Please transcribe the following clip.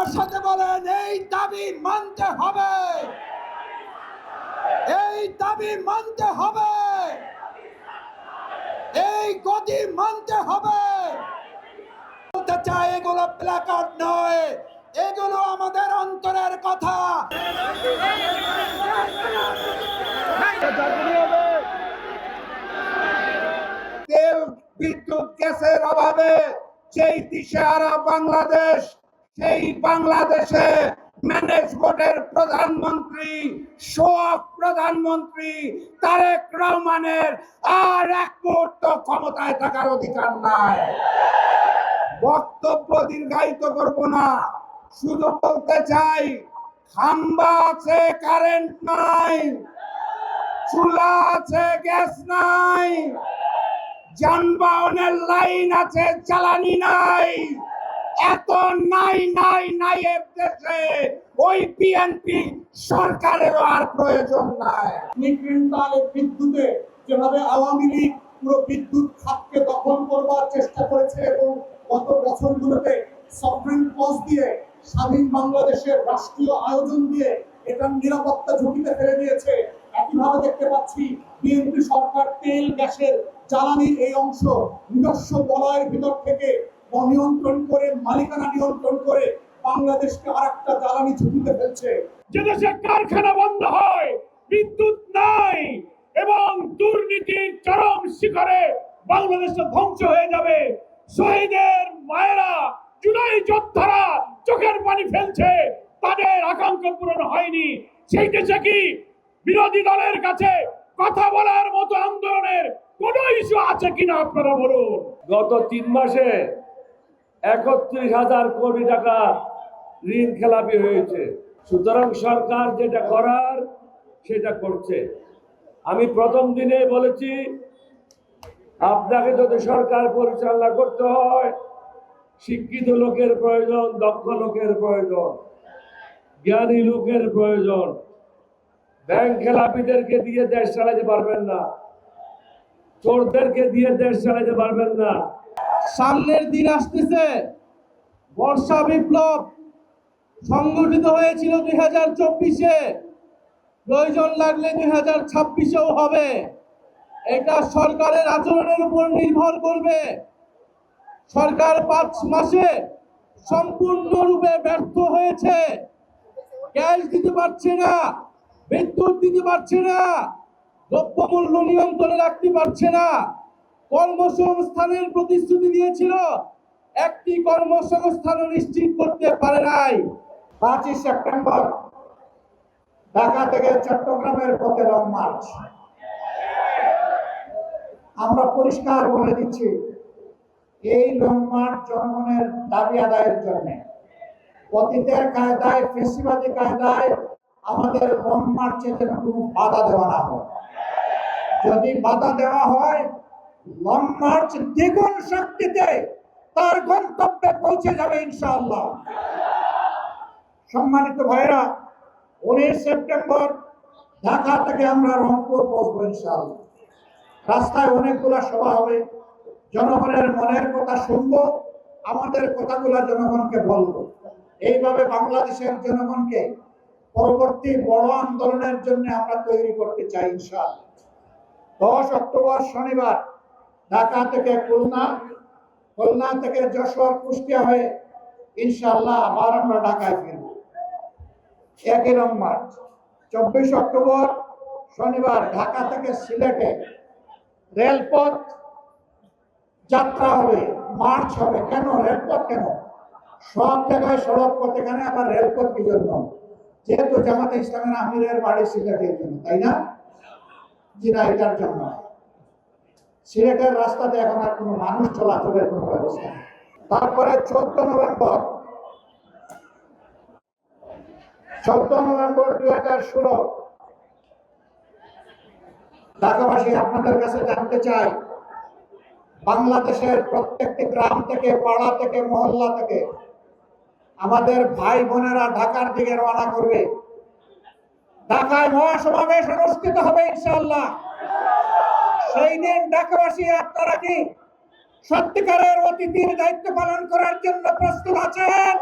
আমার সাথে বলেন, এই দাবি মানতে হবে, এই দাবি মানতে হবে, এই গতি মানতে হবে। বলতে চাই, এগুলো প্ল্যাকার্ড নয়, এগুলো আমাদের অন্তরের কথা। তেল বিদ্যুৎ গ্যাসের অভাবে সেই দিশেহারা বাংলাদেশ, সেই বাংলাদেশে ম্যানেজমেন্টের প্রধানমন্ত্রী, শোয়াব প্রধানমন্ত্রী তারেক রহমানের আর এক মুহূর্ত ক্ষমতায় থাকার অধিকার নাই। বক্তব্য দীর্ঘায়িত করব না, শুধু বলতে চাই, খাম্বা আছে, কারেন্ট নাই, চুলা আছে, গ্যাস নাই, যানবাহনের লাইন আছে, জ্বালানি নাই। এত নাই নাই নাই এর দেশে ওই বিএনপি সরকারেরও আর প্রয়োজন নাই। বিদ্যুতে যেভাবে আওয়ামী লীগ পুরো বিদ্যুৎ খাতকে দখল করবার চেষ্টা করেছে এবং গত বছরগুলোতে সফরেন কস্ট দিয়ে স্বাধীন বাংলাদেশের রাষ্ট্রীয় আয়োজন দিয়ে এটার নিরাপত্তা ঝুঁকিতে ফেলে দিয়েছে, একইভাবে দেখতে পাচ্ছি বিএনপি সরকার তেল গ্যাসের জ্বালানির এই অংশ নিজস্ব বলয়ের ভিতর থেকে অনিয়ন্ত্রণ করে, মালিকানা নিয়ন্ত্রণ করে বাংলাদেশকে আরেকটা জ্বালানি ঝুঁকিতে ফেলছে। যে দেশে কারখানা বন্ধ হয়, বিদ্যুৎ নাই এবং দুর্নীতির চরম শিখরে বাংলাদেশটা ধ্বংস হয়ে যাবে। শহীদের মায়েরা, জুলাই যোদ্ধারা চোখের পানি ফেলছে, তাদের আকাঙ্ক্ষা পূরণ হয়নি। সেই দেশে কি বিরোধী দলের কাছে কথা বলার মতো আন্দোলনের কোন ইস্যু আছে কিনা আপনারা বলুন। গত 3 মাসে 31,000 কোটি টাকা ঋণ খেলাপি হয়েছে। সুতরাং সরকার যেটা করার সেটা করছে। আমি প্রথম দিনে বলেছি, আপনাকে যদি সরকার পরিচালনা করতে হয়, শিক্ষিত লোকের প্রয়োজন, দক্ষ লোকের প্রয়োজন, জ্ঞানী লোকের প্রয়োজন। ব্যাংক খেলাপিদেরকে দিয়ে দেশ চালাতে পারবেন না, চোরদেরকে দিয়ে দেশ চালাতে পারবেন না। সামনের দিন আসতেছে, বর্ষা বিপ্লব সংগঠিত হয়েছিল 2024-এ, প্রয়োজন লাগলে 2026-এও হবে। এটা সরকারের আচরণের উপর নির্ভর করবে। সরকার 5 মাসে সম্পূর্ণরূপে ব্যর্থ হয়েছে। গ্যাস দিতে পারছে না, বিদ্যুৎ দিতে পারছে না, দ্রব্যমূল্য নিয়ন্ত্রণে রাখতে পারছে না। কর্মসংস্থানের প্রতিশ্রুতি দিয়েছিল, একটি কর্মসংস্থানও নিশ্চিত করতে পারে নাই। 5 সেপ্টেম্বর ঢাকা থেকে চট্টগ্রামের পথে লং মার্চ। আমরা পরিষ্কার বলে দিচ্ছি, এই লং মার্চ জনগণের দাবি আদায়ের জন্য। অতীতের কায়দায়, ফেসিবাদী কায়দায় আমাদের লং মার্চে যেন কোনো বাধা দেওয়া না হয়। যদি বাধা দেওয়া হয়, লং মার্চ দ্বিগুণ শক্তিতে তার গন্তব্যে পৌঁছে যাবে ইনশাআল্লাহ। সম্মানিত ভাইরা, 19 সেপ্টেম্বর ঢাকা থেকে আমরা রংপুর পৌঁছবো ইনশাআল্লাহ। রাস্তায় অনেকগুলো সভা হবে, জনগণের মনের কথা শুনবো, আমাদের কথাগুলো জনগণকে বলবো। এইভাবে বাংলাদেশের জনগণকে পরবর্তী বড় আন্দোলনের জন্য আমরা তৈরি করতে চাই ইনশাআল্লাহ। 10 অক্টোবর শনিবার ঢাকা থেকে খুলনা, খুলনা থেকে যশোর, কুষ্টিয়া হয়ে ইনশাআল্লাহ আবার আমরা ঢাকায় ফিরব। 1 লং মার্চ। 24 অক্টোবর শনিবার ঢাকা থেকে সিলেটে রেলপথ যাত্রা হবে, মার্চ হবে। কেন রেলপথ? কেন সব জায়গায় সড়ক পথ, এখানে আবার রেলপথ কি জন্য? যেহেতু জামাতে ইসলামের আমিরের বাড়ি সিলেটের জন্য, তাই না? জিনা, এটার জন্য। সিলেটের রাস্তাতে এখন আর কোনো মানুষ চলাচলের কোনো ব্যবস্থা নেই। তারপরে 14 নভেম্বর 2016 ঢাকাবাসী, আপনাদের কাছে জানতে চাই, বাংলাদেশের প্রত্যেকটি গ্রাম থেকে, পাড়া থেকে, মহল্লা থেকে আমাদের ভাই বোনেরা ঢাকার দিকে রওনা করবে। ঢাকায় মহাসমাবেশ অনুষ্ঠিত হবে ইনশাআল্লাহ। সেই দিন ঢাকাবাসী, আপনারা কি সত্যিকারের অতিথির দায়িত্ব পালন করার জন্য প্রস্তুত আছেন?